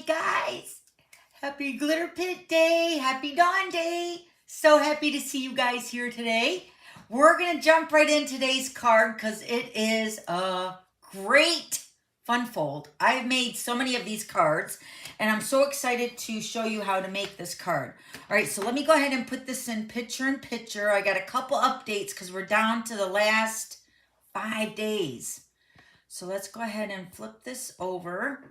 Hi guys, happy Glitter Pit Day, happy Dawn Day. So happy to see you guys here today. We're gonna jump right in today's card because it is a great fun fold. I've made so many of these cards and I'm so excited to show you how to make this card. All right, so let me go ahead and put this in picture-in-picture. I got a couple updates because we're down to the last 5 days. So let's go ahead and flip this over.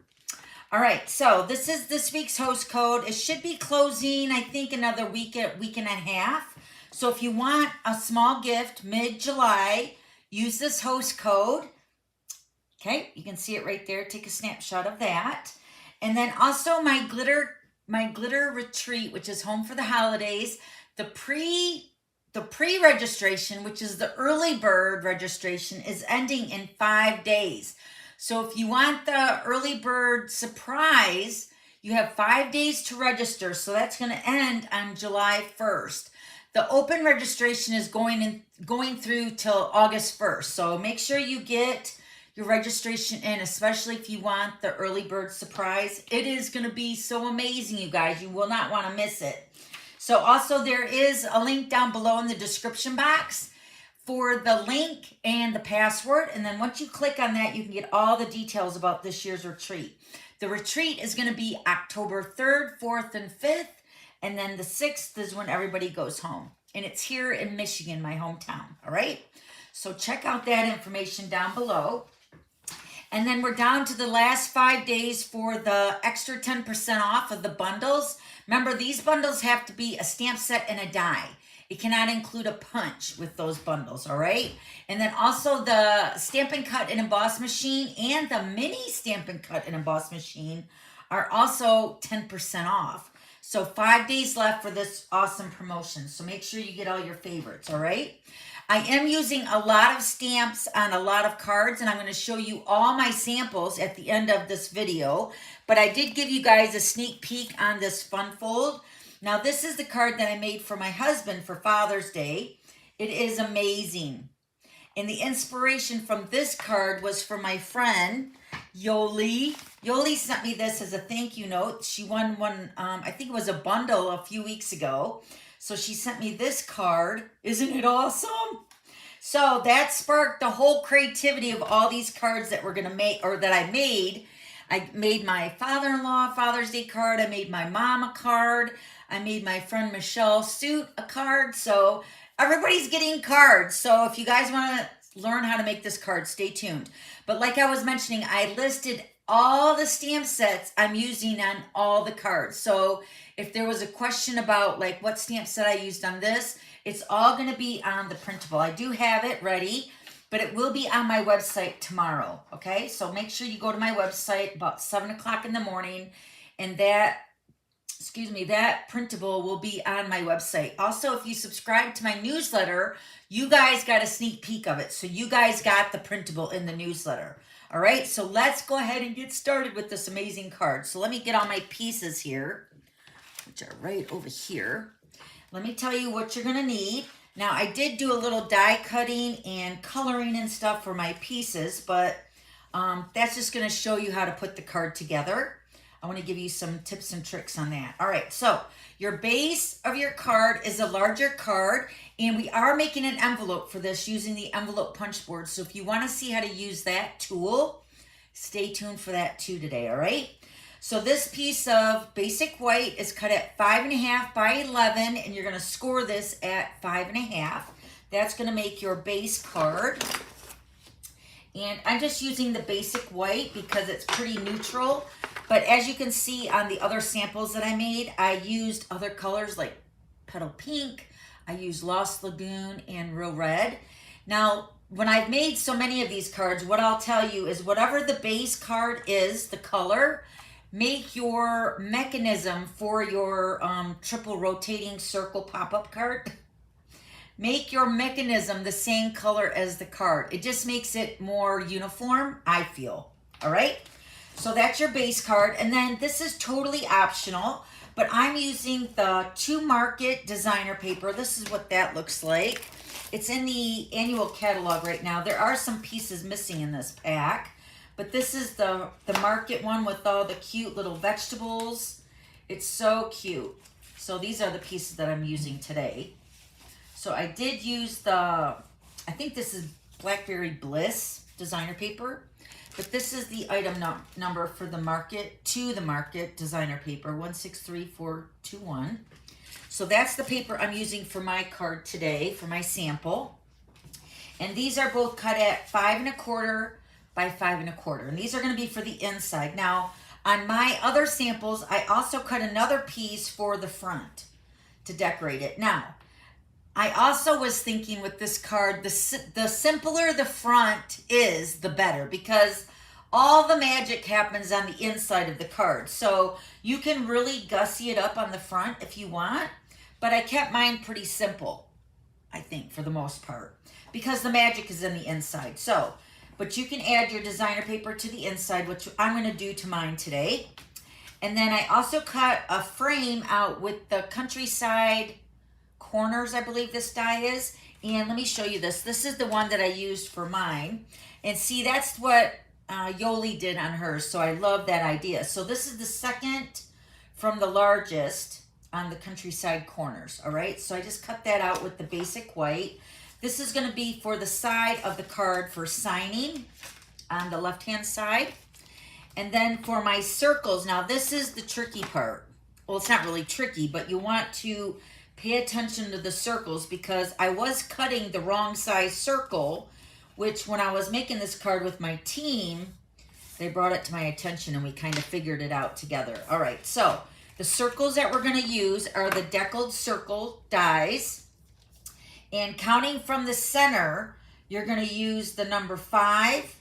All right, so this is this week's host code. It should be closing, I think, another week and a half. So if you want a small gift mid-July, use this host code. Okay, you can see it right there. Take a snapshot of that. And then also my glitter retreat, which is home for the holidays. The pre-registration, which is the early bird registration, is ending in 5 days. So if you want the early bird surprise, you have 5 days to register. So that's going to end on July 1st. The open registration is going through till August 1st. So make sure you get your registration in, especially if you want the early bird surprise. It is going to be so amazing, you guys. You will not want to miss it. So also there is a link down below in the description box for the link and the password. And then once you click on that, you can get all the details about this year's retreat. The retreat is going to be October 3rd, 4th, and 5th. And then the 6th is when everybody goes home. And it's here in Michigan, my hometown. All right. So check out that information down below. And then we're down to the last 5 days for the extra 10% off of the bundles. Remember, these bundles have to be a stamp set and a die. It cannot include a punch with those bundles, all right? And then also the Stampin' Cut and Emboss machine and the mini Stampin' Cut and Emboss machine are also 10% off. So 5 days left for this awesome promotion. So make sure you get all your favorites, all right? I am using a lot of stamps on a lot of cards, and I'm going to show you all my samples at the end of this video. But I did give you guys a sneak peek on this fun fold. Now, this is the card that I made for my husband for Father's Day. It is amazing. And the inspiration from this card was for my friend, Yoli. Yoli sent me this as a thank you note. She won one, I think it was a bundle a few weeks ago. So she sent me this card. Isn't it awesome? So that sparked the whole creativity of all these cards that we're going to make, or that I made. I made my father-in-law Father's Day card. I made my mom a card. I made my friend Michelle Suit a card. So everybody's getting cards. So if you guys want to learn how to make this card, stay tuned. But like I was mentioning, I listed all the stamp sets I'm using on all the cards. So if there was a question about like what stamp set I used on this, it's all going to be on the printable. I do have it ready, but it will be on my website tomorrow. Okay, so make sure you go to my website about 7 o'clock in the morning, and that printable will be on my website. Also, if you subscribe to my newsletter, you guys got a sneak peek of it. So you guys got the printable in the newsletter. All right, so let's go ahead and get started with this amazing card. So let me get all my pieces here, which are right over here. Let me tell you what you're going to need. Now, I did do a little die cutting and coloring and stuff for my pieces, but that's just going to show you how to put the card together. I want to give you some tips and tricks on that. All right, so your base of your card is a larger card, and we are making an envelope for this using the envelope punch board. So if you want to see how to use that tool, stay tuned for that too today, all right? So this piece of basic white is cut at 5.5 by 11, and you're going to score this at 5.5. That's going to make your base card. And I'm just using the basic white because it's pretty neutral. But as you can see on the other samples that I made, I used other colors like Petal Pink. I used Lost Lagoon and Real Red. Now, when I've made so many of these cards, what I'll tell you is whatever the base card is, the color, make your mechanism for your triple rotating circle pop-up card. Make your mechanism the same color as the card. It just makes it more uniform, I feel. All right? So that's your base card. And then this is totally optional, but I'm using the To Market designer paper. This is what that looks like. It's in the annual catalog right now. There are some pieces missing in this pack, But this is the market one with all the cute little vegetables. It's so cute. So these are the pieces that I'm using today. So I did use I think this is Blackberry Bliss designer paper. But this is the item number for the market, designer paper, 163421. So that's the paper I'm using for my card today, for my sample. And these are both cut at 5 1/4 by 5 1/4. And these are going to be for the inside. Now, on my other samples, I also cut another piece for the front to decorate it. Now, I also was thinking with this card, the simpler the front is, the better, because all the magic happens on the inside of the card. So you can really gussy it up on the front if you want, but I kept mine pretty simple, I think, for the most part, because the magic is in the inside. So, but you can add your designer paper to the inside, which I'm going to do to mine today. And then I also cut a frame out with the countryside corners, I believe this die is. And let me show you this. This is the one that I used for mine. And see, that's what Yoli did on hers. So I love that idea. So this is the second from the largest on the countryside corners. All right. So I just cut that out with the basic white. This is going to be for the side of the card for signing on the left-hand side. And then for my circles, now this is the tricky part. Well, it's not really tricky, but you want to pay attention to the circles, because I was cutting the wrong size circle, which when I was making this card with my team, they brought it to my attention and we kind of figured it out together. All right, so the circles that we're going to use are the deckled circle dies. And counting from the center, you're going to use the number 5,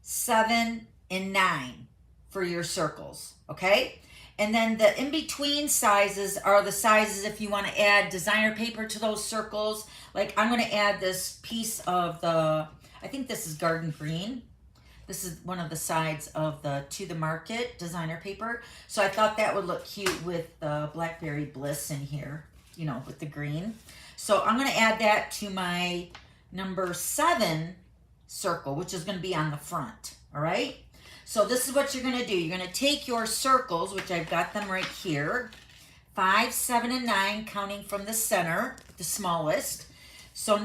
7, and 9 for your circles, okay? And then the in-between sizes are the sizes if you want to add designer paper to those circles. Like I'm going to add this piece of I think this is garden green. This is one of the sides of the To the Market designer paper. So I thought that would look cute with the Blackberry Bliss in here, you know, with the green. So I'm going to add that to my number 7 circle, which is going to be on the front, all right? So this is what you're going to do. You're going to take your circles, which I've got them right here, 5, 7, and 9, counting from the center, the smallest. So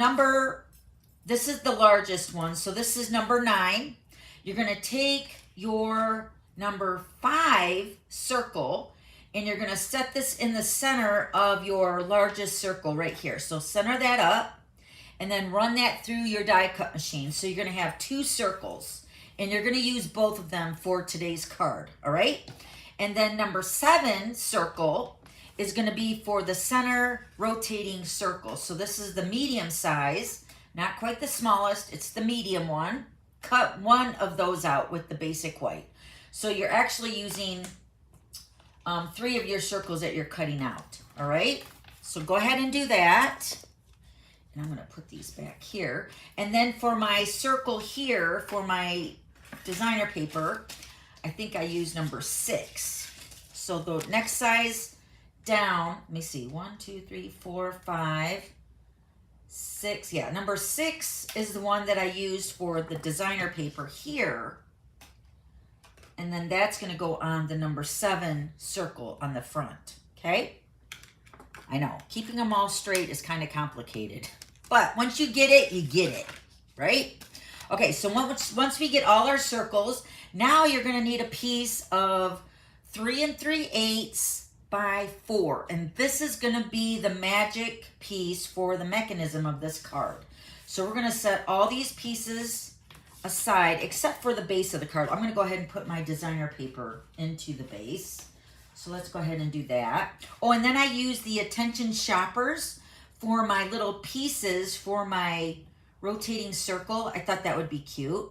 this is the largest one. So this is number 9. You're going to take your number 5 circle, and you're going to set this in the center of your largest circle right here. So center that up, and then run that through your die cut machine. So you're going to have 2 circles. And you're going to use both of them for today's card, all right? And then number 7 circle is going to be for the center rotating circle. So this is the medium size, not quite the smallest. It's the medium one. Cut one of those out with the basic white. So you're actually using 3 of your circles that you're cutting out, all right? So go ahead and do that. And I'm going to put these back here. And then for my circle here, for my designer paper, I think I use number 6. So the next size down, let me see, 1, 2, 3, 4, 5, 6. Yeah, number 6 is the one that I used for the designer paper here. And then that's going to go on the number 7 circle on the front, okay? I know, keeping them all straight is kind of complicated. But once you get it, you get it, right? Okay, so once we get all our circles, now you're going to need a piece of 3 3/8 by 4. And this is going to be the magic piece for the mechanism of this card. So we're going to set all these pieces aside, except for the base of the card. I'm going to go ahead and put my designer paper into the base. So let's go ahead and do that. Oh, and then I use the attention shoppers for my little pieces for my rotating circle. I thought that would be cute.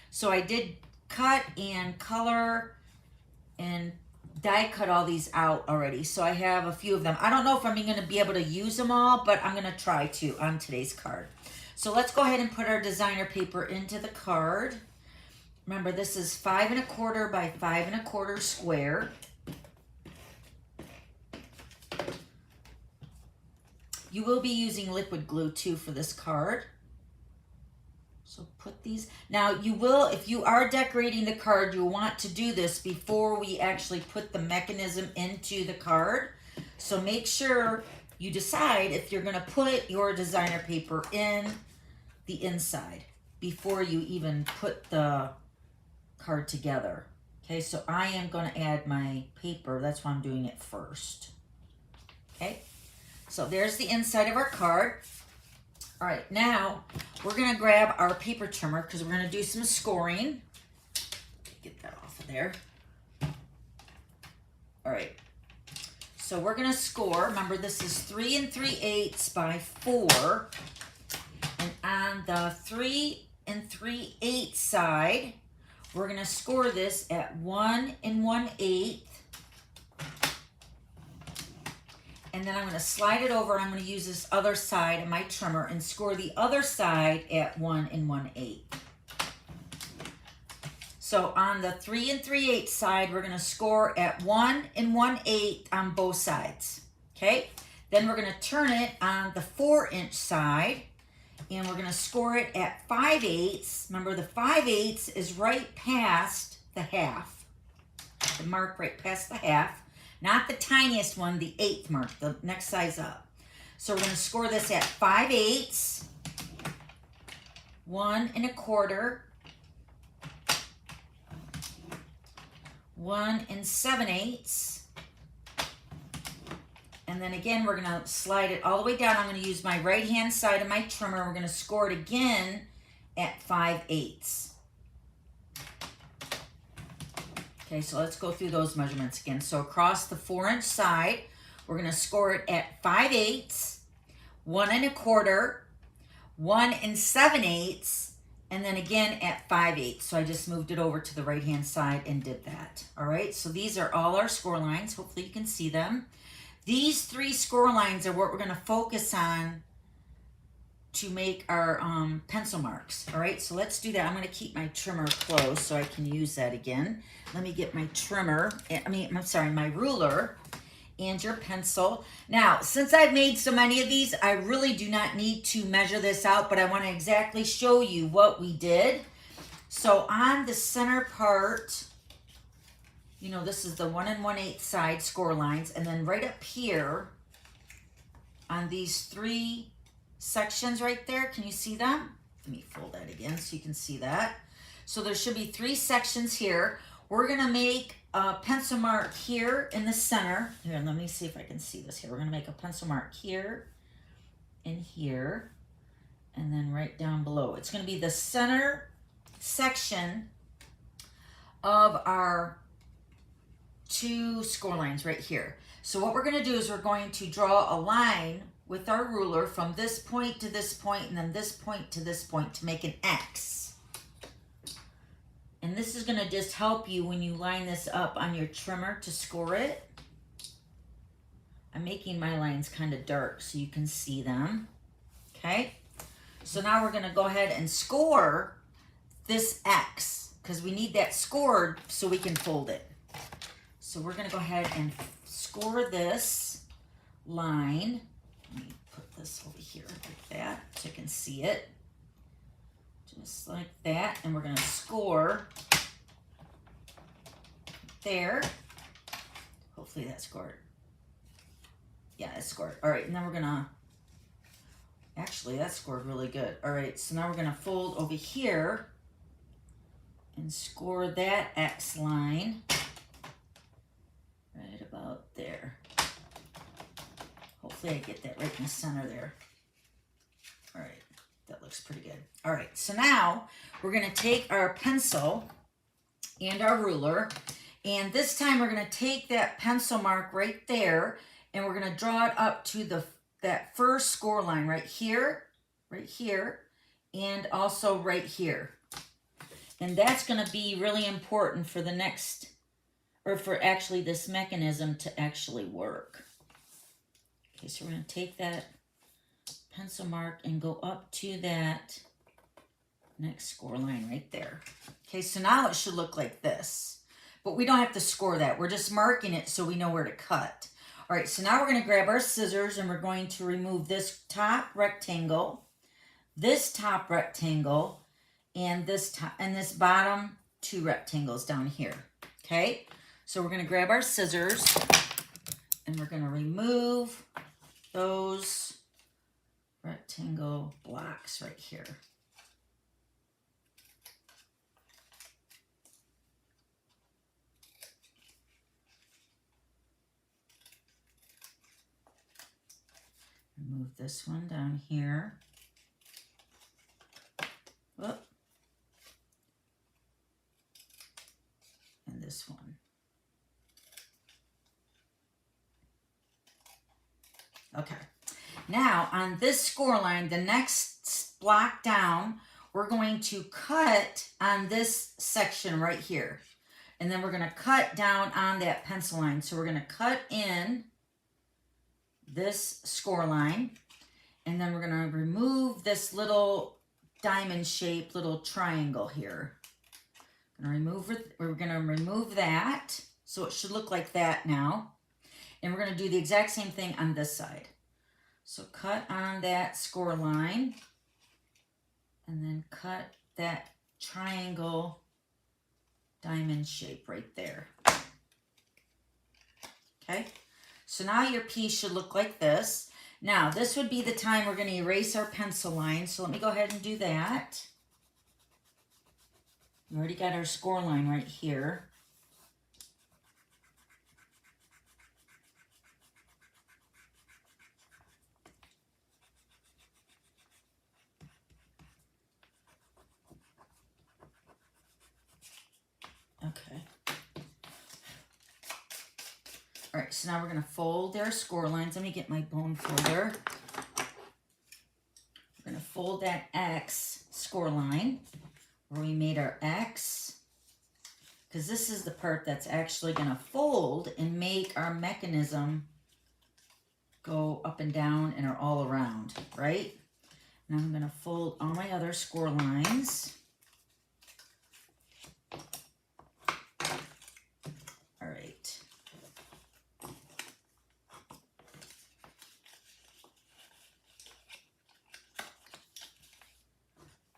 So I did cut and color and die cut all these out already. So I have a few of them. I don't know if I'm going to be able to use them all, but I'm going to try to on today's card. So let's go ahead and put our designer paper into the card. Remember, this is 5 1/4 by 5 1/4 square. You will be using liquid glue too for this card. So put these, now you will, if you are decorating the card, you'll want to do this before we actually put the mechanism into the card. So make sure you decide if you're gonna put your designer paper in the inside before you even put the card together. Okay, so I am gonna add my paper, that's why I'm doing it first. Okay, so there's the inside of our card. All right, now we're gonna grab our paper trimmer because we're gonna do some scoring. Get that off of there. All right, so we're gonna score. Remember, this is 3 3/8 by 4. And on the 3 3/8 side, we're gonna score this at 1 1/8. And then I'm going to slide it over. I'm going to use this other side of my trimmer and score the other side at 1 1/8. So on the 3 3/8 side, we're going to score at 1 1/8 on both sides. Okay. Then we're going to turn it on the 4-inch side, and we're going to score it at 5/8. Remember, the 5/8 is right past the half. The mark right past the half. Not the tiniest one, the 8th mark, the next size up. So we're going to score this at 5/8, 1 1/4, 1 7/8, and then again we're going to slide it all the way down. I'm going to use my right hand side of my trimmer. We're going to score it again at 5/8. Okay, so let's go through those measurements again. So across the 4-inch side, we're going to score it at 5/8, 1 1/4, 1 7/8, and then again at 5/8. So I just moved it over to the right-hand side and did that. All right, so these are all our score lines. Hopefully you can see them. These 3 score lines are what we're going to focus on to make our pencil marks. All right, so let's do that. I'm going to keep my trimmer close so I can use that again. Let me get my trimmer, my ruler and your pencil. Now, since I've made so many of these, I really do not need to measure this out, but I want to exactly show you what we did. So on the center part, you know, this is the 1 1/8 side score lines, and then right up here on these 3 sections right there, can you see them? Let me fold that again so you can see that. So there should be 3 sections here. We're gonna make a pencil mark here in the center. Here, let me see if I can see this here. We're gonna make a pencil mark here and here, and then right down below. It's gonna be the center section of our 2 score lines right here. So what we're gonna do is we're going to draw a line with our ruler from this point to this point, and then this point to this point to make an X. And this is going to just help you when you line this up on your trimmer to score it. I'm making my lines kind of dark so you can see them. Okay, so now we're going to go ahead and score this X because we need that scored so we can fold it. So we're going to go ahead and score this line. Let me put this over here like that so you can see it. Just like that. And we're going to score there. Hopefully that's scored. Yeah, it's scored. All right, and then we're going to, actually that scored really good. All right, so now we're going to fold over here and score that X line right about there. Hopefully I get that right in the center there. All right, that looks pretty good. All right, so now we're going to take our pencil and our ruler, and this time we're going to take that pencil mark right there, and we're going to draw it up to that first score line right here, and also right here. And that's going to be really important for the next, or for actually this mechanism to actually work. Okay, so we're going to take that pencil mark and go up to that next score line right there. Okay, so now it should look like this. But we don't have to score that. We're just marking it so we know where to cut. All right, so now we're going to grab our scissors and we're going to remove this top rectangle, and this bottom 2 rectangles down here. Okay, so we're going to grab our scissors and we're going to remove those rectangle blocks right here. Move this one down here. Whoop. And this one. Okay. Now on this score line, the next block down, we're going to cut on this section right here. And then we're going to cut down on that pencil line. So we're going to cut in this score line, and then we're going to remove this little diamond shaped little triangle here. We're going to remove that, so it should look like that now. And we're going to do the exact same thing on this side. So cut on that score line, and then cut that triangle diamond shape right there. Okay. So now your piece should look like this. Now, this would be the time we're going to erase our pencil line. So let me go ahead and do that. We already got our score line right here. Okay. All right, so now we're going to fold our score lines. Let me get my bone folder. We're going to fold that X score line where we made our X, because this is the part that's actually going to fold and make our mechanism go up and down and are all around, right? Now I'm going to fold all my other score lines. All right.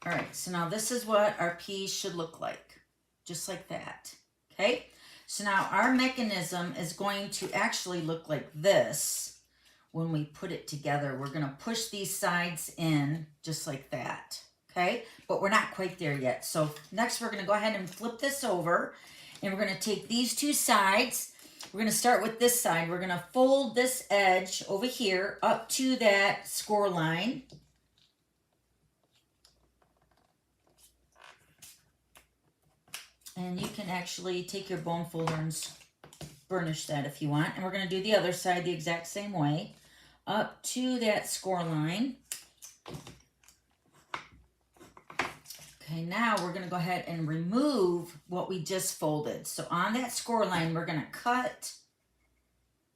All right, so now this is what our piece should look like, just like that, okay? So now our mechanism is going to actually look like this when we put it together. We're gonna push these sides in just like that, okay? But we're not quite there yet. So next we're gonna go ahead and flip this over, and we're gonna take these 2 sides. We're gonna start with this side. We're gonna fold this edge over here up to that score line. And you can actually take your bone folder and burnish that if you want. And we're going to do the other side the exact same way. Up to that score line. Okay, now we're going to go ahead and remove what we just folded. So on that score line, we're going to cut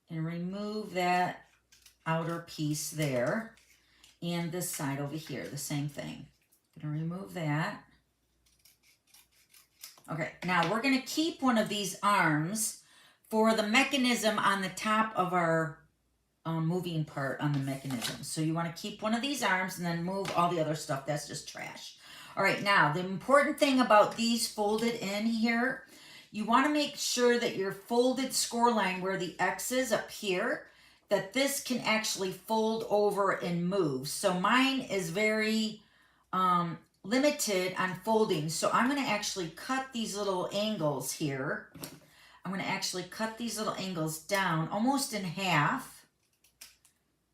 and remove that outer piece there. And this side over here, the same thing. Going to remove that. Okay, now we're going to keep one of these arms for the mechanism on the top of our moving part on the mechanism. So you want to keep one of these arms and then move all the other stuff. That's just trash. All right, now the important thing about these folded in here, you want to make sure that your folded score line where the X is up here, that this can actually fold over and move. So mine is very limited on folding. So I'm going to actually cut these little angles here. I'm going to actually cut these little angles down almost in half,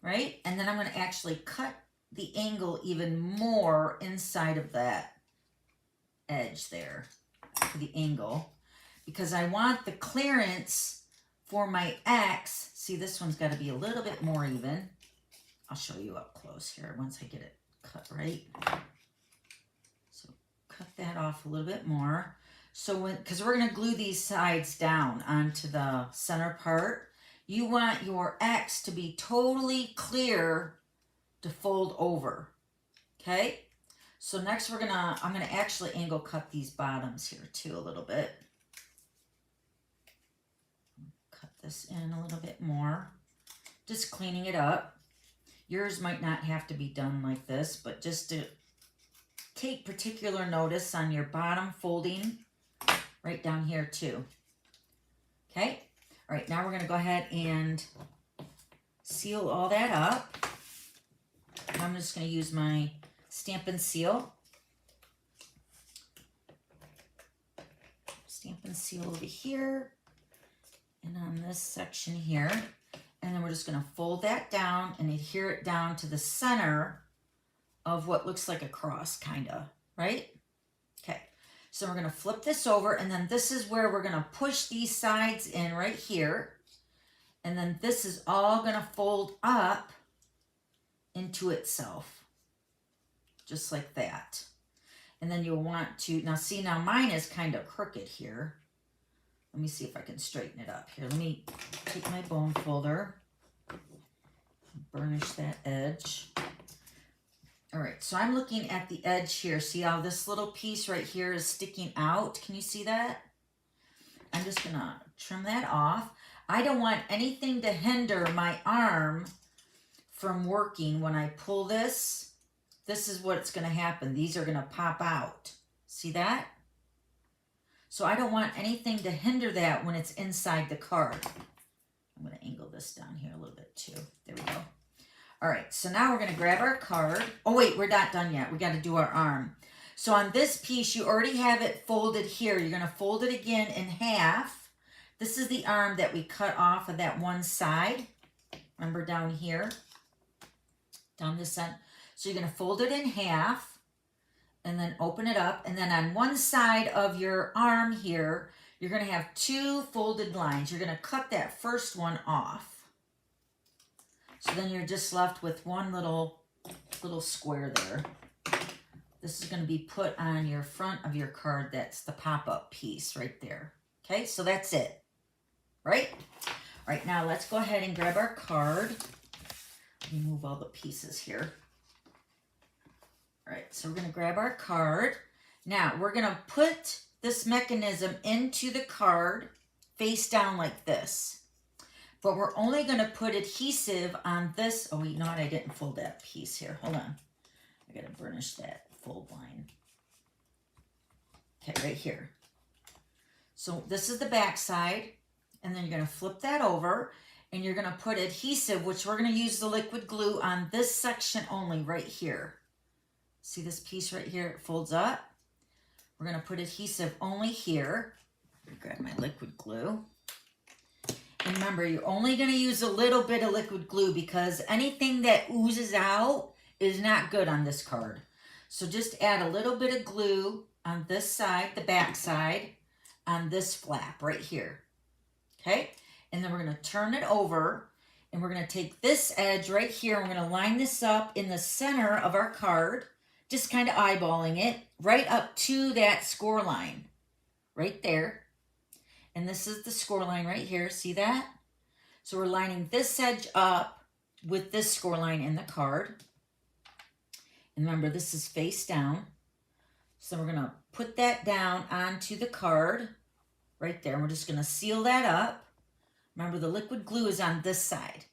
right? And then I'm going to actually cut the angle even more inside of that edge there for the angle, because I want the clearance for my X. See, this one's got to be a little bit more even. I'll show you up close here once I get it cut right. So cut that off a little bit more. So because we're going to glue these sides down onto the center part, you want your X to be totally clear to fold over. Okay? So next I'm going to actually angle cut these bottoms here too a little bit. Cut this in a little bit more. Just cleaning it up. Yours might not have to be done like this, but just to take particular notice on your bottom folding right down here too. Okay, all right, now we're going to go ahead and seal all that up. I'm just going to use my Stampin' Seal. Stampin' Seal over here and on this section here. And then we're just going to fold that down and adhere it down to the center of what looks like a cross, kind of, right? Okay, so we're going to flip this over, and then this is where we're going to push these sides in right here. And then this is all going to fold up into itself, just like that. And then you'll want to, now see, now mine is kind of crooked here. Let me see if I can straighten it up here. Let me take my bone folder, burnish that edge. All right, so I'm looking at the edge here. See how this little piece right here is sticking out? Can you see that? I'm just gonna trim that off. I don't want anything to hinder my arm from working when I pull this. This is what's gonna happen. These are gonna pop out. See that? So I don't want anything to hinder that when it's inside the card. I'm gonna angle this down here a little bit too. There we go. All right, so now we're gonna grab our card. Oh wait, we're not done yet. We gotta do our arm. So on this piece, you already have it folded here. You're gonna fold it again in half. This is the arm that we cut off of that one side. Remember down here, down this side. So you're gonna fold it in half and then open it up. And then on one side of your arm here, you're gonna have two folded lines. You're gonna cut that first one off. So then you're just left with one little square there. This is going to be put on your front of your card. That's the pop-up piece right there. Okay, so that's it, right? All right, now let's go ahead and grab our card. Remove all the pieces here. All right, so we're going to grab our card. Now, we're going to put this mechanism into the card face down like this. But we're only going to put adhesive on this. Oh, you know what? I didn't fold that piece here. Hold on. I got to burnish that fold line. Okay, right here. So this is the back side. And then you're going to flip that over. And you're going to put adhesive, which we're going to use the liquid glue on this section only right here. See this piece right here? It folds up. We're going to put adhesive only here. Grab my liquid glue. And remember, you're only going to use a little bit of liquid glue because anything that oozes out is not good on this card. So just add a little bit of glue on this side, the back side, on this flap right here. Okay? And then we're going to turn it over and we're going to take this edge right here. We're going to line this up in the center of our card, just kind of eyeballing it right up to that score line right there. And this is the score line right here. See that? So we're lining this edge up with this score line in the card. And remember, this is face down. So we're going to put that down onto the card right there. And we're just going to seal that up. Remember, the liquid glue is on this side.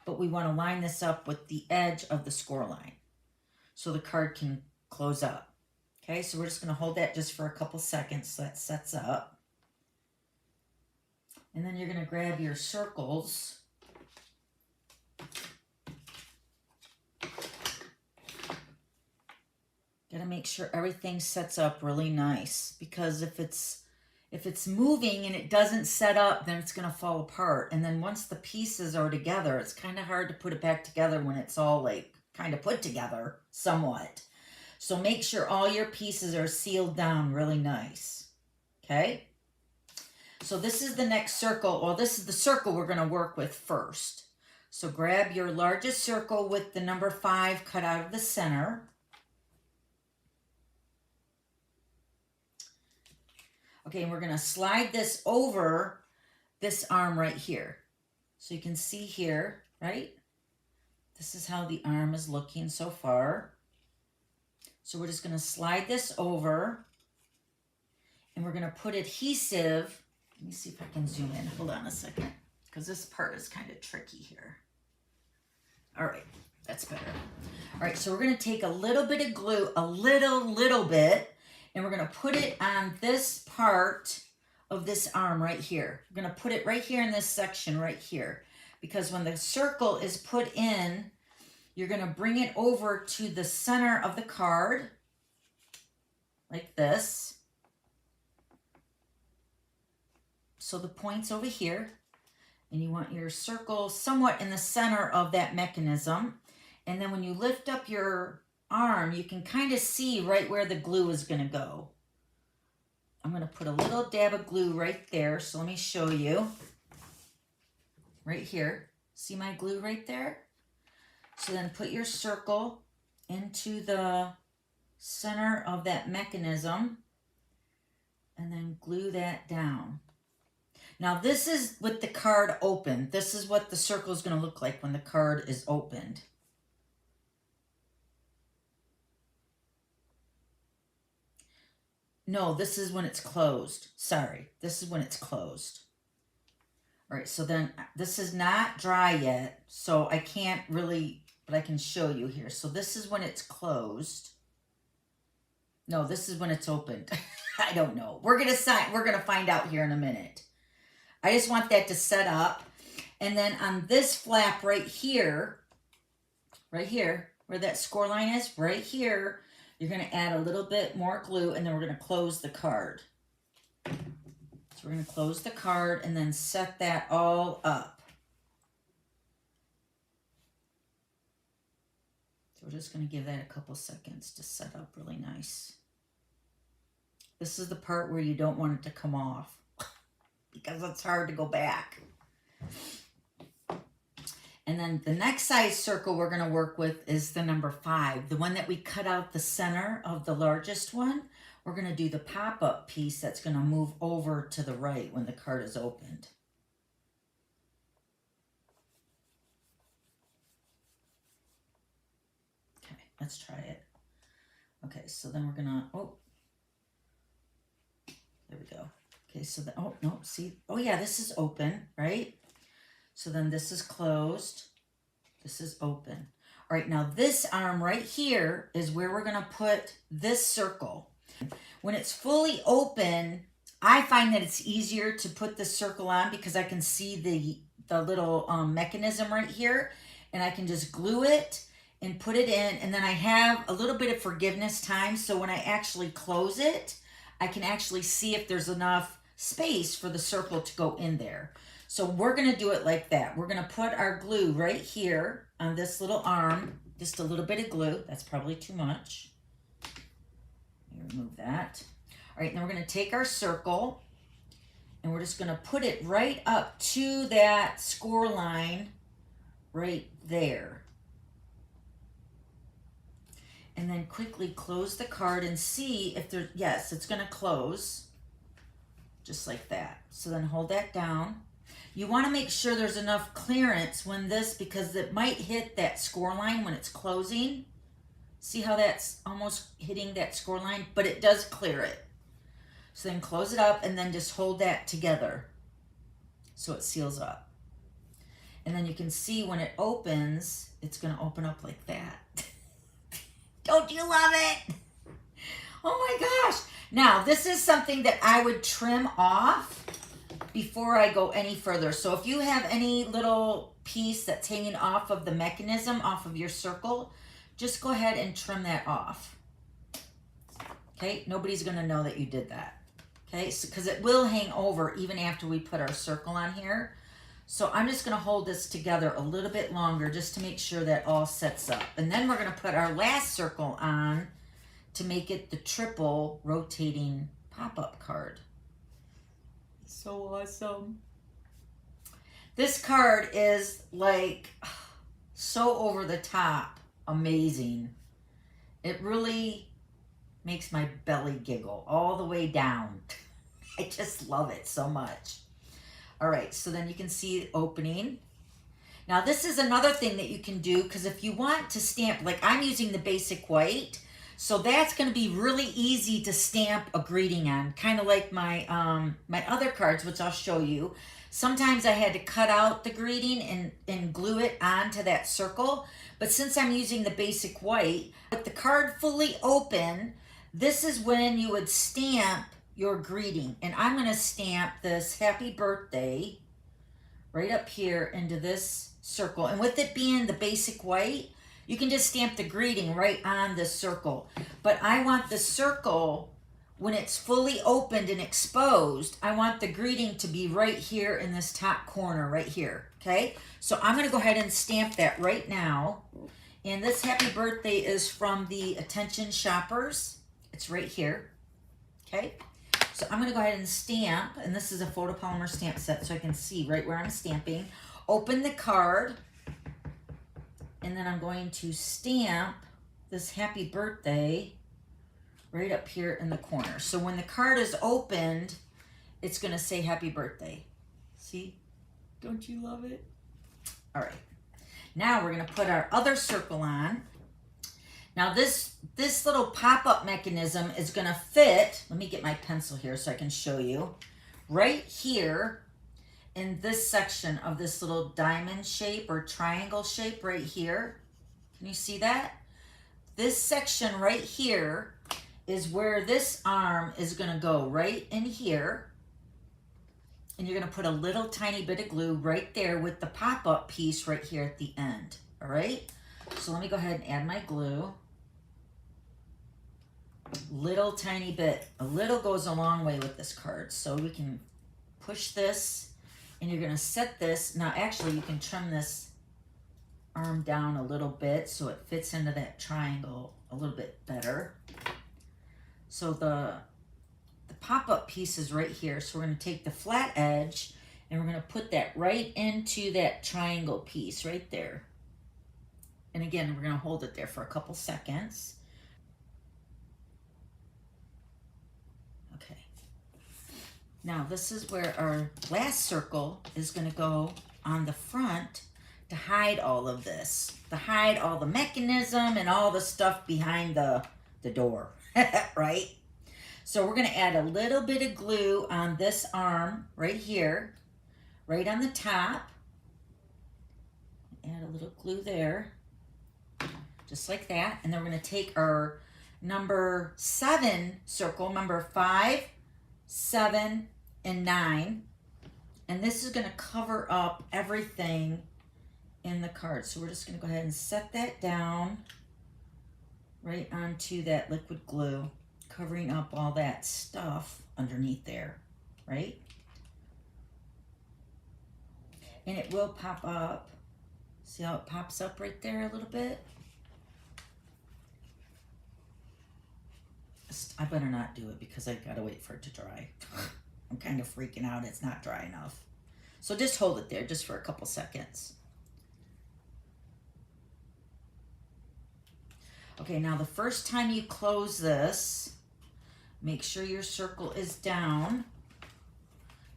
But we want to line this up with the edge of the score line so the card can close up. Okay, so we're just going to hold that just for a couple seconds so that sets up. And then you're going to grab your circles. Got to make sure everything sets up really nice, because if it's moving and it doesn't set up, then it's going to fall apart. And then once the pieces are together, it's kind of hard to put it back together when it's all like kind of put together somewhat. So make sure all your pieces are sealed down really nice. Okay? So this is the next circle. Well, this is the circle we're going to work with first. So grab your largest circle with the number 5 cut out of the center. Okay, and we're going to slide this over this arm right here. So you can see here, right? This is how the arm is looking so far. So we're just going to slide this over. And we're going to put adhesive. Let me see if I can zoom in. Hold on a second, because this part is kind of tricky here. All right. That's better. All right, so we're gonna take a little bit of glue, a little bit, and we're gonna put it on this part of this arm right here. We're gonna put it right here in this section right here, because when the circle is put in, you're gonna bring it over to the center of the card, like this. So the point's over here, and you want your circle somewhat in the center of that mechanism. And then when you lift up your arm, you can kind of see right where the glue is going to go. I'm going to put a little dab of glue right there. So let me show you. Right here. See my glue right there? So then put your circle into the center of that mechanism and then glue that down. Now this is with the card open. This is what the circle is going to look like when the card is opened. No, this is when it's closed. Sorry, this is when it's closed. All right, so then this is not dry yet, so I can't really, but I can show you here. So this is when it's closed. No, this is when it's opened. I don't know. We're gonna find out here in a minute. I just want that to set up. And then on this flap right here, where that score line is, right here, you're going to add a little bit more glue, and then we're going to close the card. So we're going to close the card and then set that all up. So we're just going to give that a couple seconds to set up really nice. This is the part where you don't want it to come off because it's hard to go back. And then the next size circle we're going to work with is the number 5. The one that we cut out the center of the largest one. We're going to do the pop-up piece that's going to move over to the right when the card is opened. Okay, let's try it. Okay, so then we're going to, oh, there we go. Okay, so the, oh, no, see, oh yeah, this is open, right? So then this is closed. This is open. All right, now this arm right here is where we're going to put this circle. When it's fully open, I find that it's easier to put the circle on because I can see the little mechanism right here, and I can just glue it and put it in, and then I have a little bit of forgiveness time, so when I actually close it, I can actually see if there's enough space for the circle to go in there. So we're going to do it like that. We're going to put our glue right here on this little arm, just a little bit of glue. That's probably too much. Let me remove that. All right, then we're going to take our circle and we're just going to put it right up to that score line right there. And then quickly close the card and see if there's, yes, it's going to close just like that. So then hold that down. You want to make sure there's enough clearance when this, because it might hit that score line when it's closing. See how that's almost hitting that score line, but it does clear it. So then close it up and then just hold that together so it seals up. And then you can see when it opens, it's going to open up like that. Don't you love it? Oh my gosh. Now, this is something that I would trim off before I go any further. So if you have any little piece that's hanging off of the mechanism, off of your circle, just go ahead and trim that off. Okay, nobody's gonna know that you did that. Okay, so because it will hang over even after we put our circle on here. So I'm just gonna hold this together a little bit longer just to make sure that all sets up. And then we're gonna put our last circle on to make it the triple rotating pop-up card. So awesome. This card is like so over the top amazing. It really makes my belly giggle all the way down. I just love it so much. All right, so then you can see opening. Now this is another thing that you can do, because if you want to stamp, like I'm using the basic white, So that's going to be really easy to stamp a greeting on, kind of like my my other cards, which I'll show you. Sometimes I had to cut out the greeting and glue it onto that circle. But since I'm using the basic white, with the card fully open, this is when you would stamp your greeting. And I'm going to stamp this happy birthday right up here into this circle. And with it being the basic white, you can just stamp the greeting right on the circle. But I want the circle, when it's fully opened and exposed, I want the greeting to be right here in this top corner right here, okay? So I'm gonna go ahead and stamp that right now. And this happy birthday is from the Attention Shoppers. It's right here, okay? So I'm gonna go ahead and stamp, and this is a photopolymer stamp set so I can see right where I'm stamping. Open the card, and then I'm going to stamp this happy birthday right up here in the corner. So when the card is opened, it's gonna say happy birthday. See? Don't you love it? All right. Now we're gonna put our other circle on. Now this little pop-up mechanism is gonna fit, let me get my pencil here so I can show you, right here in this section of this little diamond shape or triangle shape right here. Can you see that? This section right here is where this arm is gonna go, right in here. And you're gonna put a little tiny bit of glue right there with the pop-up piece right here at the end, all right? So let me go ahead and add my glue. Little tiny bit, a little goes a long way with this card. So we can push this, and you're gonna set this. Now actually you can trim this arm down a little bit so it fits into that triangle a little bit better. So the pop-up piece is right here. So we're gonna take the flat edge and we're gonna put that right into that triangle piece right there. And again, we're gonna hold it there for a couple seconds. Okay. Now this is where our last circle is gonna go on the front to hide all of this, to hide all the mechanism and all the stuff behind the door, right? So we're gonna add a little bit of glue on this arm right here, right on the top. Add a little glue there, just like that. And then we're gonna take our number 7 circle, number 5, 7, and 9. And this is gonna cover up everything in the card. So we're just gonna go ahead and set that down right onto that liquid glue, covering up all that stuff underneath there, right? And it will pop up. See how it pops up right there a little bit? I better not do it because I gotta wait for it to dry. I'm kind of freaking out, it's not dry enough. So just hold it there just for a couple seconds. Okay, now the first time you close this, make sure your circle is down,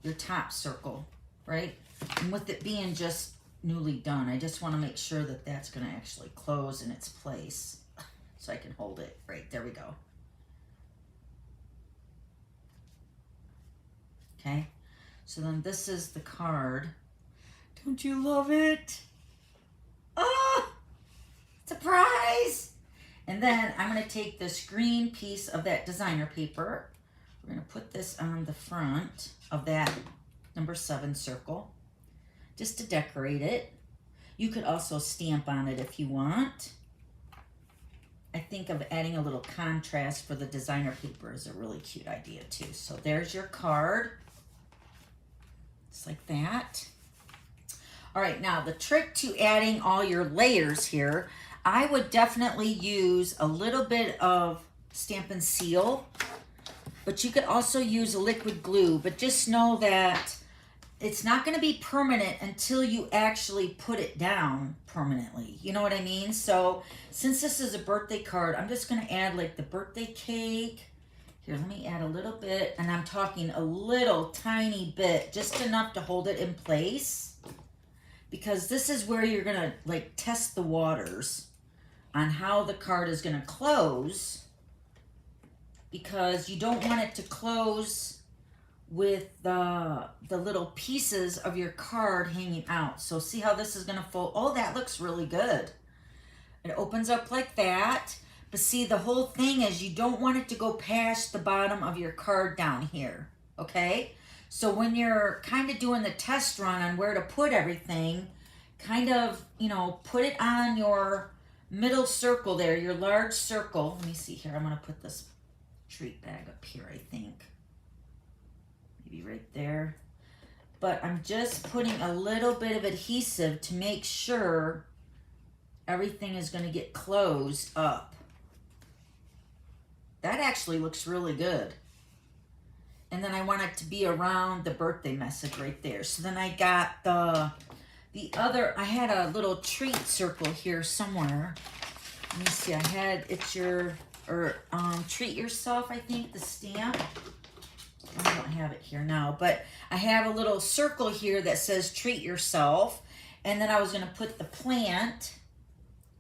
your top circle, right? And with it being just newly done, I just want to make sure that that's going to actually close in its place so I can hold it. Right, there we go. Okay, so then this is the card. Don't you love it? Ah, surprise! And then I'm going to take this green piece of that designer paper. We're going to put this on the front of that number 7 circle just to decorate it. You could also stamp on it if you want. I think of adding a little contrast for the designer paper is a really cute idea too. So there's your card. Just like that. All right, now the trick to adding all your layers here, I would definitely use a little bit of Stampin' Seal, but you could also use a liquid glue, but just know that it's not going to be permanent until you actually put it down permanently. You know what I mean? So since this is a birthday card, I'm just going to add like the birthday cake. Here, let me add a little bit, and I'm talking a little tiny bit, just enough to hold it in place, because this is where you're going to like test the waters on how the card is going to close because you don't want it to close with the little pieces of your card hanging out. So see how this is going to fold? Oh, that looks really good. It opens up like that. But see, the whole thing is you don't want it to go past the bottom of your card down here, okay? So when you're kind of doing the test run on where to put everything, kind of, you know, put it on your middle circle there, your large circle. Let me see here. I'm going to put this treat bag up here, I think. Maybe right there. But I'm just putting a little bit of adhesive to make sure everything is going to get closed up. That actually looks really good. And then I want it to be around the birthday message right there. So then I got the other, I had a little treat circle here somewhere. Let me see, I had, it's your, or treat yourself, I think, the stamp. I don't have it here now, but I have a little circle here that says treat yourself. And then I was going to put the plant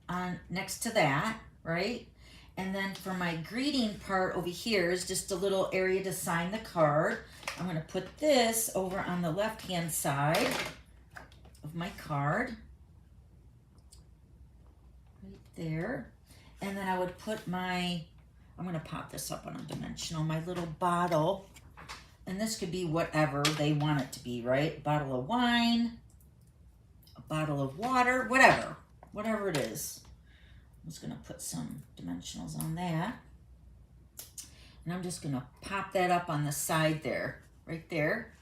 on next to that, right? And then for my greeting part over here is just a little area to sign the card. I'm going to put this over on the left-hand side of my card. Right there. And then I would put my, I'm going to pop this up on a dimensional, my little bottle. And this could be whatever they want it to be, right? A bottle of wine, a bottle of water, whatever it is. I'm just going to put some dimensionals on that. And I'm just going to pop that up on the side there, right there.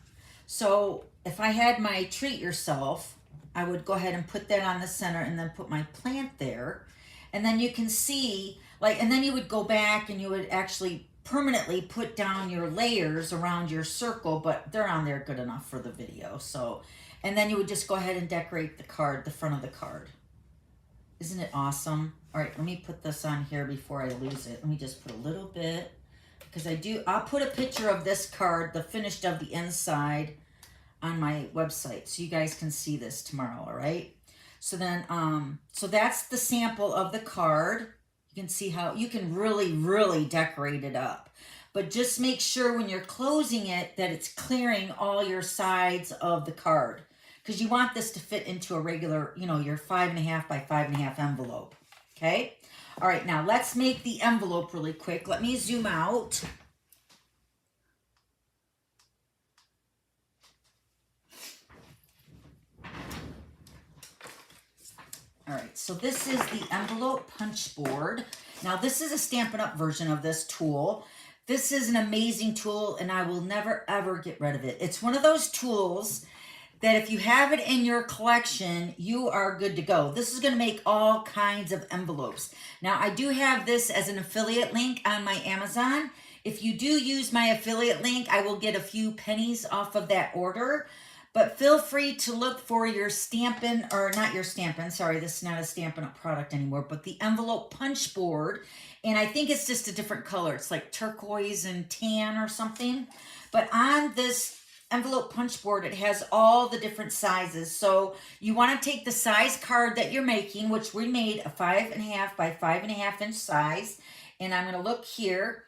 So if I had my treat yourself, I would go ahead and put that on the center and then put my plant there. And then you can see, like, and then you would go back and you would actually permanently put down your layers around your circle, but they're on there good enough for the video. So, and then you would just go ahead and decorate the card, the front of the card. Isn't it awesome? All right, let me put this on here before I lose it. Let me just put a little bit, because I'll put a picture of this card, the finished of the inside, on my website, so you guys can see this tomorrow, all right? So then, so that's the sample of the card. You can see how you can really, really decorate it up. But just make sure when you're closing it that it's clearing all your sides of the card, because you want this to fit into a regular, you know, your 5.5 by 5.5 envelope. Okay. All right. Now let's make the envelope really quick. Let me zoom out. All right. So this is the envelope punch board. Now this is a Stampin' Up version of this tool. This is an amazing tool and I will never ever get rid of it. It's one of those tools that if you have it in your collection, you are good to go. This is going to make all kinds of envelopes. Now, I do have this as an affiliate link on my Amazon. If you do use my affiliate link, I will get a few pennies off of that order. But feel free to look for your Stampin', or not your Stampin', sorry, this is not a Stampin' Up product anymore, but the envelope punch board. And I think it's just a different color. It's like turquoise and tan or something. But on this envelope punch board, it has all the different sizes. So you want to take the size card that you're making, which we made a 5.5 by 5.5 inch size. And I'm going to look here,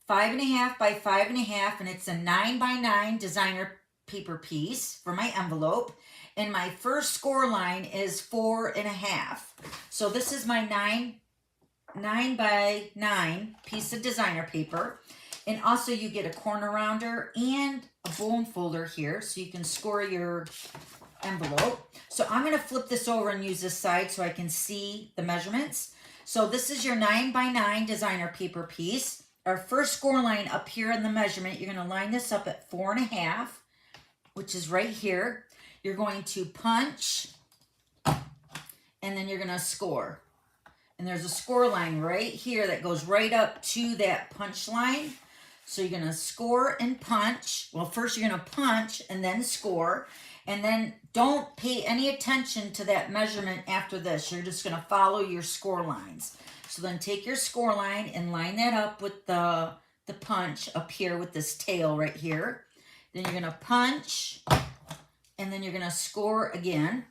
5.5 by 5.5, and it's a 9 by 9 designer paper piece for my envelope. And my first score line is 4.5. So this is my 9 by 9 piece of designer paper. And also you get a corner rounder and a bone folder here so you can score your envelope. So I'm going to flip this over and use this side so I can see the measurements. So this is your 9 by 9 designer paper piece. Our first score line up here in the measurement, you're going to line this up at 4.5, which is right here. You're going to punch and then you're going to score. And there's a score line right here that goes right up to that punch line. So you're going to score and punch. Well, first you're going to punch and then score. And then don't pay any attention to that measurement after this. You're just going to follow your score lines. So then take your score line and line that up with the punch up here with this tail right here. Then you're going to punch and then you're going to score again.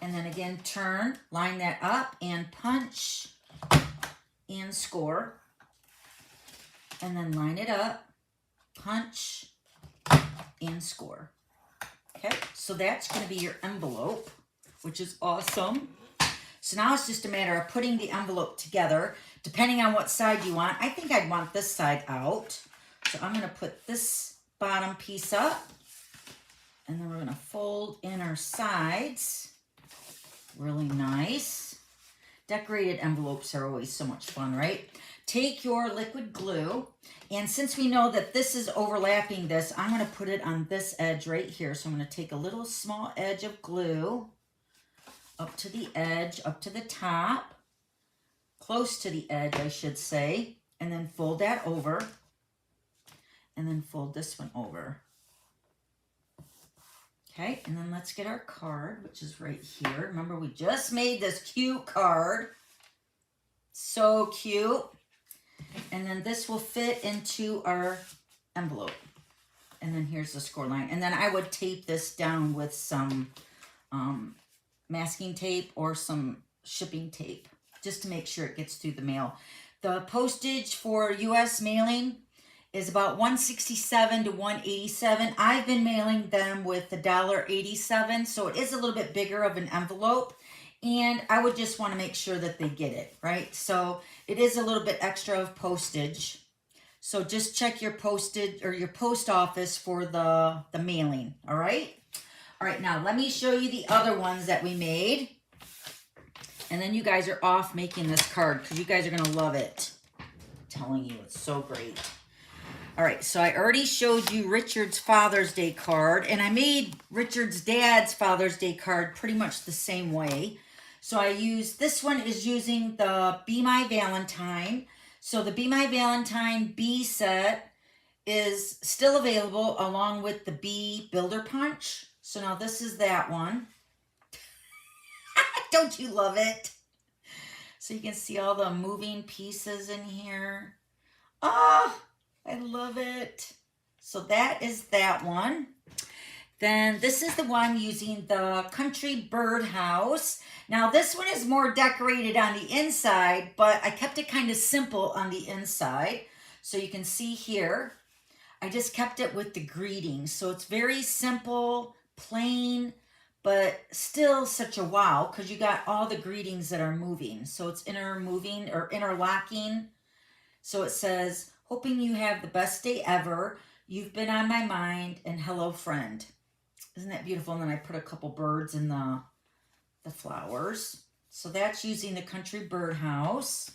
And then again, turn, line that up and punch and score. and then line it up, punch, and score. Okay, so that's going to be your envelope, which is awesome. So now it's just a matter of putting the envelope together, depending on what side you want. I think I'd want this side out. So I'm going to put this bottom piece up, and then we're going to fold in our sides. Really nice. Decorated envelopes are always so much fun, right? Take your liquid glue, and since we know that this is overlapping this, I'm going to put it on this edge right here. So I'm going to take a little small edge of glue up to the edge, up to the top, close to the edge, I should say, and then fold that over, and then fold this one over. Okay, and then let's get our card, which is right here. Remember, we just made this cute card. So cute. And then this will fit into our envelope. And then here's the score line. And then I would tape this down with some masking tape or some shipping tape, just to make sure it gets through the mail. The postage for U.S. mailing is about $1.67 to $1.87. I've been mailing them with $1.87, so it is a little bit bigger of an envelope. And I would just want to make sure that they get it, right? So it is a little bit extra of postage. So just check your postage or your post office for the mailing, all right? All right, now let me show you the other ones that we made. And then you guys are off making this card because you guys are going to love it. I'm telling you, it's so great. All right, so I already showed you Richard's Father's Day card, and I made Richard's dad's Father's Day card pretty much the same way. So I used, this one is using the Be My Valentine. So the Be My Valentine B set is still available along with the B Builder Punch. So now this is that one. Don't you love it? So you can see all the moving pieces in here. Oh, I love it. So that is that one. Then this is the one using the Country Birdhouse. Now this one is more decorated on the inside, but I kept it kind of simple on the inside. So you can see here, I just kept it with the greetings. So it's very simple, plain, but still such a wow because you got all the greetings that are moving. So it's intermoving or interlocking. So it says, hoping you have the best day ever. You've been on my mind, and hello, friend. Isn't that beautiful? And then I put a couple birds in the flowers. So that's using the Country Birdhouse.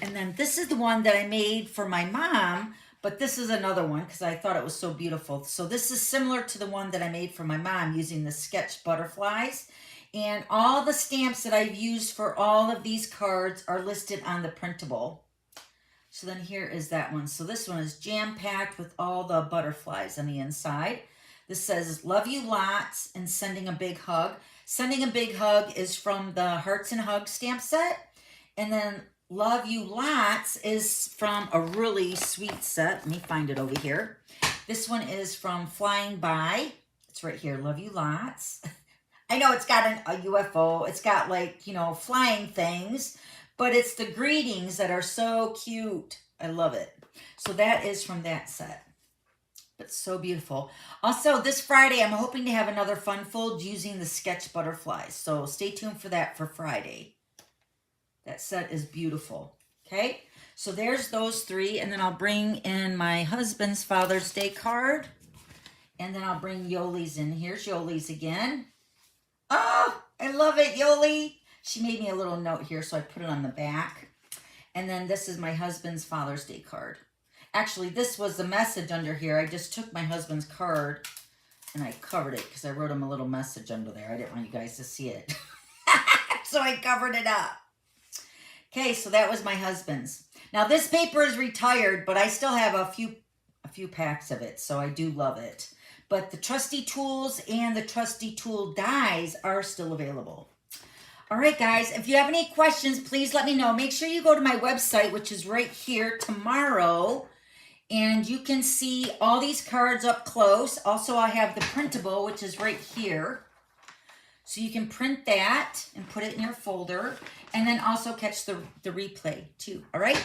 And then this is the one that I made for my mom, but this is another one because I thought it was so beautiful. So this is similar to the one that I made for my mom using the sketch butterflies. And all the stamps that I've used for all of these cards are listed on the printable. So then here is that one. So this one is jam-packed with all the butterflies on the inside. This says, love you lots and sending a big hug. Sending a big hug is from the Hearts and Hugs stamp set. And then love you lots is from a really sweet set. Let me find it over here. This one is from Flying By. It's right here, love you lots. I know it's got a UFO. It's got like, you know, flying things. But it's the greetings that are so cute. I love it. So that is from that set. But so beautiful. Also, this Friday, I'm hoping to have another fun fold using the sketch butterflies. So stay tuned for that for Friday. That set is beautiful. Okay? So there's those three. And then I'll bring in my husband's Father's Day card. And then I'll bring Yoli's in. Here's Yoli's again. Oh, I love it, Yoli. She made me a little note here, so I put it on the back. And then this is my husband's Father's Day card. Actually, this was the message under here. I just took my husband's card and I covered it because I wrote him a little message under there. I didn't want you guys to see it. So I covered it up. Okay, so that was my husband's. Now this paper is retired, but I still have a few packs of it, so I do love it. But the trusty tools and the trusty tool dies are still available. All right, guys, if you have any questions, please let me know. Make sure you go to my website, which is right here tomorrow, and you can see all these cards up close. Also, I have the printable, which is right here. So you can print that and put it in your folder, and then also catch the replay too, all right?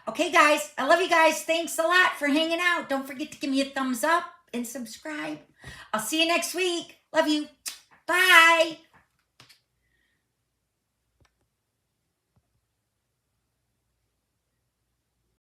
Okay, guys, I love you guys. Thanks a lot for hanging out. Don't forget to give me a thumbs up and subscribe. I'll see you next week. Love you. Bye.